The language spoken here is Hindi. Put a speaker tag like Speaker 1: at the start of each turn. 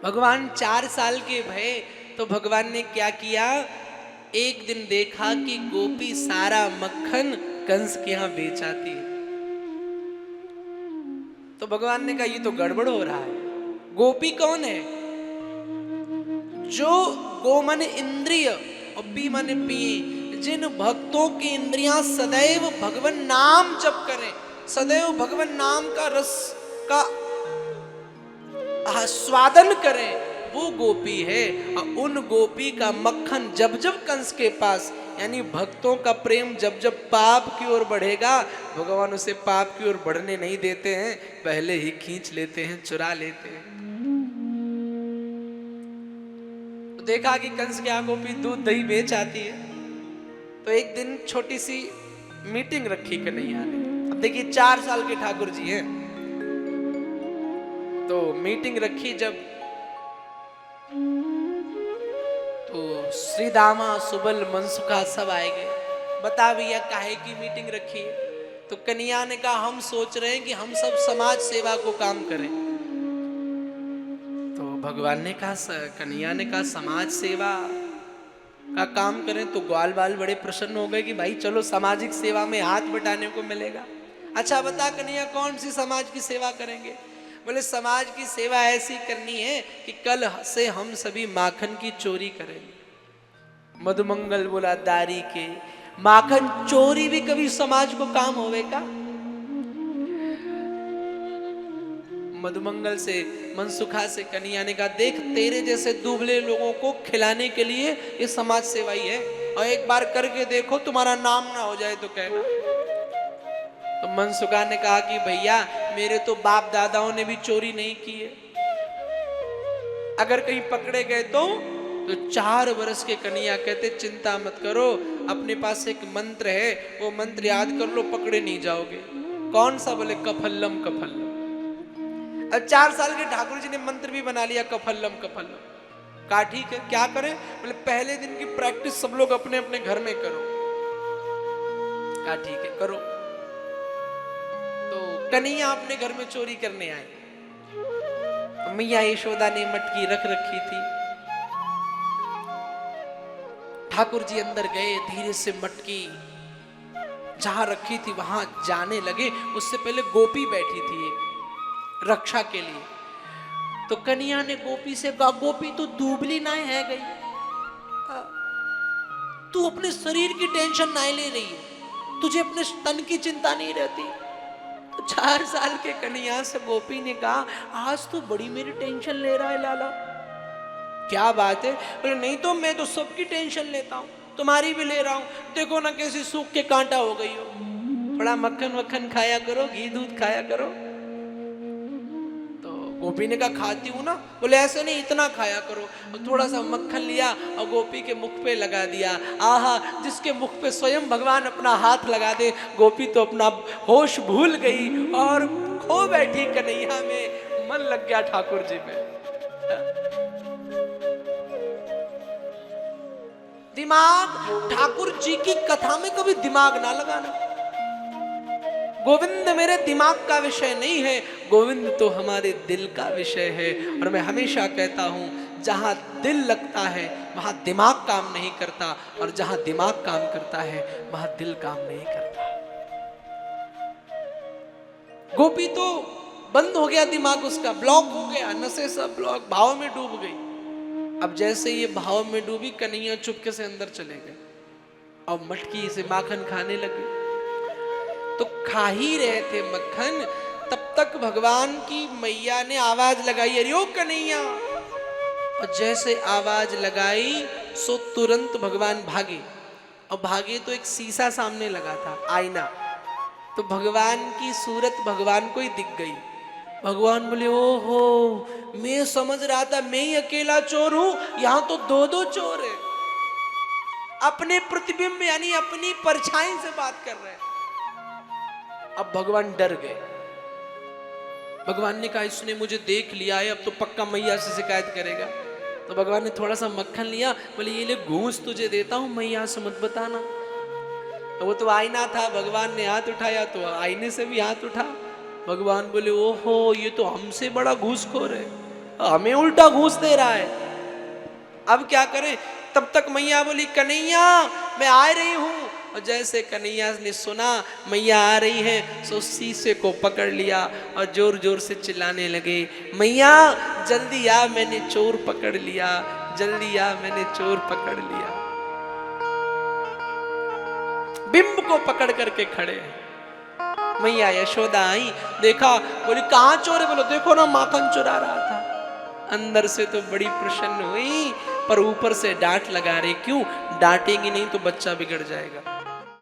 Speaker 1: भगवान 4 साल के भये तो भगवान ने क्या किया, एक दिन देखा कि गोपी सारा मक्खन कंस के यहां बेच आती है। तो भगवान ने कहा ये तो गड़बड़ हो रहा है। गोपी कौन है? जो गो माने इंद्रिय और पी माने पिए, जिन भक्तों की इंद्रियां सदैव भगवान नाम जप करें, सदैव भगवान नाम का रस का स्वादन करें, वो गोपी है। और उन गोपी का मक्खन जब जब कंस के पास, यानी भक्तों का प्रेम जब जब पाप की ओर बढ़ेगा, भगवान उसे पाप की ओर बढ़ने नहीं देते हैं, पहले ही खींच लेते हैं, चुरा लेते हैं। तो देखा कि कंस के यहाँ गोपी दूध दही बेच आती है। तो एक दिन छोटी सी मीटिंग रखी कन्हैया ने। अब देखिए 4 साल के ठाकुर जी हैं, तो मीटिंग रखी जब, तो श्री दामा सुबल मनसुखा सब आए गए। बता भैया काहे की मीटिंग रखी है? तो कन्हैया ने कहा हम सोच रहे हैं कि हम सब समाज सेवा को काम करें। तो भगवान ने कहा, कन्हैया ने कहा समाज सेवा का काम करें। तो ग्वाल बाल बड़े प्रसन्न हो गए कि भाई चलो सामाजिक सेवा में हाथ बटाने को मिलेगा। अच्छा बता कन्हैया कौन सी समाज की सेवा करेंगे? बोले समाज की सेवा ऐसी करनी है कि कल से हम सभी माखन की चोरी करेंगे। मधुमंगल बोला दारी के माखन चोरी भी कभी समाज को काम होवेगा? मधुमंगल से मनसुखा से कन्हैया ने कहा देख तेरे जैसे दुबले लोगों को खिलाने के लिए ये समाज सेवा ही है, और एक बार करके देखो तुम्हारा नाम ना हो जाए तो कहना। तो मनसुखा ने कहा कि भैया मेरे तो बाप दादाओं ने भी चोरी नहीं की है, अगर कहीं पकड़े गए तो 4 वर्ष के कन्हैया कहते चिंता मत करो, अपने पास एक मंत्र है, वो मंत्र याद कर लो, पकड़े नहीं जाओगे। कौन सा? बोले कफल्लम कफल्लम। अब 4 साल के ठाकुर जी ने मंत्र भी बना लिया कफल्लम कफल्लम। कहा ठीक है क्या करें? बोले पहले दिन की प्रैक्टिस सब लोग अपने अपने घर में करो। कहा ठीक है करो। तो कन्हैया अपने घर में चोरी करने आए। मैया यशोदा ने मटकी रख रखी थी। ठाकुर जी अंदर गए, धीरे से मटकी जहां रखी थी वहां जाने लगे। उससे पहले गोपी बैठी थी रक्षा के लिए। तो कन्हैया ने गोपी से कहा गोपी तू दुबली ना है गई, तू अपने शरीर की टेंशन ना ले रही है, तुझे अपने तन की चिंता नहीं रहती। तो 4 साल के कन्हैया से गोपी ने कहा आज तो बड़ी मेरी टेंशन ले रहा है लाला। क्या बात है? बोले नहीं तो मैं तो सबकी टेंशन लेता हूँ, तुम्हारी भी ले रहा हूँ। देखो ना कैसी सूख के कांटा हो गई हो, थोड़ा मक्खन वक्खन खाया करो, घी दूध खाया करो। तो गोपी ने कहा खाती हूँ ना। बोले ऐसे नहीं इतना खाया करो। और थोड़ा सा मक्खन लिया और गोपी के मुख पे लगा दिया। आहा, जिसके मुख पे स्वयं भगवान अपना हाथ लगा दे, गोपी तो अपना होश भूल गई और खो बैठी कन्हैया में। मन लग गया ठाकुर जी में। दिमाग, ठाकुर जी की कथा में कभी दिमाग ना लगाना। गोविंद मेरे दिमाग का विषय नहीं है, गोविंद तो हमारे दिल का विषय है। और मैं हमेशा कहता हूं जहां दिल लगता है वहां दिमाग काम नहीं करता, और जहां दिमाग काम करता है वहां दिल काम नहीं करता। गोपी तो बंद हो गया दिमाग, उसका ब्लॉक हो गया, नसें सब ब्लॉक, भाव में डूब गई। अब जैसे ये भाव में डूबी, कन्हैया चुपके से अंदर चले गए और मटकी से माखन खाने लगे। तो खा ही रहे थे मक्खन, तब तक भगवान की मैया ने आवाज लगाई, अरे ओ कन्हैया। और जैसे आवाज लगाई सो तुरंत भगवान भागे। और भागे तो एक शीशा सामने लगा था, आईना। तो भगवान की सूरत भगवान को ही दिख गई। भगवान बोले ओहो, मैं समझ रहा था मैं ही अकेला चोर हूं, यहां तो 2-2 चोर है। अपने प्रतिबिंब यानी अपनी परछाई से बात कर रहे हैं। अब भगवान डर गए। भगवान ने कहा इसने मुझे देख लिया है, अब तो पक्का मैया से शिकायत करेगा। तो भगवान ने थोड़ा सा मक्खन लिया, बोले ये ले घूस तुझे देता हूं, मैया से मत बताना। तो वो तो आईना था, भगवान ने हाथ उठाया तो आईने से भी हाथ उठा। भगवान बोले ओहो, ये तो हमसे बड़ा घूसखोर है। हमें उल्टा घूस दे रहा है। अब क्या करें? तब तक मैया बोली कन्हैया मैं आ रही हूं। और जैसे कन्हैया ने सुना मैया आ रही है, सो शीशे को पकड़ लिया और जोर जोर से चिल्लाने लगे, मैया जल्दी आ, मैंने चोर पकड़ लिया, जल्दी आ, मैंने चोर पकड़ लिया। बिंब को पकड़ करके खड़े हैं। मैया यशोदा आई, देखा, बोली कहां चोर है? बोलो देखो ना माखन चुरा रहा था। अंदर से तो बड़ी प्रसन्न हुई, पर ऊपर से डांट लगा रही, क्यों? डांटेंगी नहीं तो बच्चा बिगड़ जाएगा।